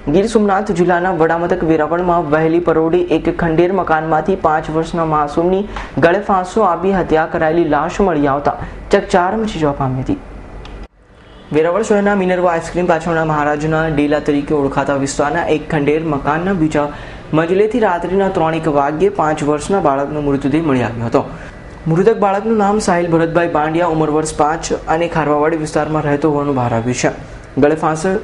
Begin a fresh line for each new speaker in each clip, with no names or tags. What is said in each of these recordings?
ગીર સોમનાથ જિલ્લાના વડામથક વેરાવળમાં વહેલી પરોઢે એક ખંડેર મકાનમાંથી 5 વર્ષના માસૂમની ગળે ફાંસો આપી હત્યા કરાયેલી લાશ મળી આવતા ચકચાર મચી જવા પામી હતી. વેરાવળ શહેરના મિનર્વા આઈસ્ક્રીમ પાછળના મહારાજના ડેલા તરીકે ઓળખાતા વિસ્તારના એક ખંડેર મકાનના બીજા મજલેથી રાત્રિના 3:01 વાગ્યે 5 વર્ષના બાળકનો મૃતદેહ મળી આવ્યો હતો. મૃતક બાળકનું નામ સાહિલ ભરતભાઈ પાંડ્યા, ઉંમર વર્ષ 5 અને ખારવાવાડી વિસ્તારમાં રહેતો હોવાનું બહાર આવ્યું છે. ગળે ફાંસો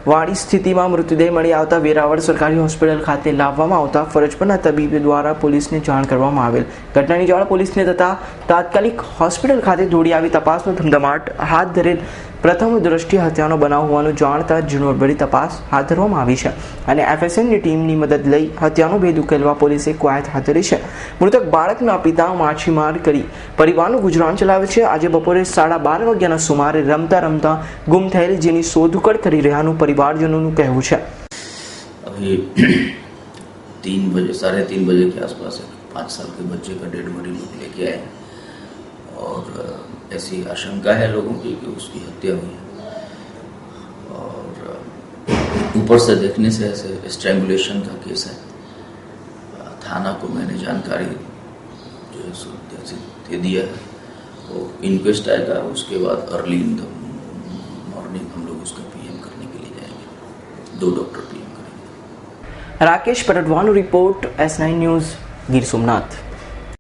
વાળી સ્થિતિમાં મૃતદેહ મળી આવતા વેરાવળ સરકારી હોસ્પિટલ ખાતે લાવવામાં આવતા ફરજ પરના તબીબ દ્વારા પોલીસને જાણ કરવામાં આવેલ. ઘટનાની જાણ પોલીસને થતાં તાત્કાલિક હોસ્પિટલ ખાતે દોડી આવી તપાસનો ધમધમાટ હાથ ધરેલ. પ્રથમ દ્રષ્ટિએ હત્યાનો બનાવ હોવાનું જાણતા ઝીણવટભરી તપાસ હાથ ધરવામાં આવી છે અને FSNની ટીમની મદદ લઈ હત્યાનો ભેદ ઉકેલવા પોલીસે કવાયત હાથ ધરી છે. મૃતક બાળકના પિતા માછીમાર કરી પરિવારનું ગુજરાન ચલાવે છે. આજે બપોરે 12:30 વાગ્યાના સુમારે રમતા રમતા ગુમ થયેલ જેની શોધખોળ કરી રહ્યાનું પરિવારજનોનું કહેવું છે.
अभी 3 बजे 3:30 बजे के आसपास 5 साल के बच्चे का डेड बॉडी लोग लेके आए और ऐसी आशंका है लोगों की कि उसकी हत्या हुई है और ऊपर से देखने से ऐसे स्ट्रैंगुलेशन का केस है. थाना को मैंने जानकारी जो है दे दिया है. वो इन्क्वेस्ट आएगा, उसके बाद अर्ली इन द मॉर्निंग हम लोग उसका PM करने के लिए जाएंगे. 2 डॉक्टर PM करेंगे.
राकेश परटवानु report S9 news Gir Somnath.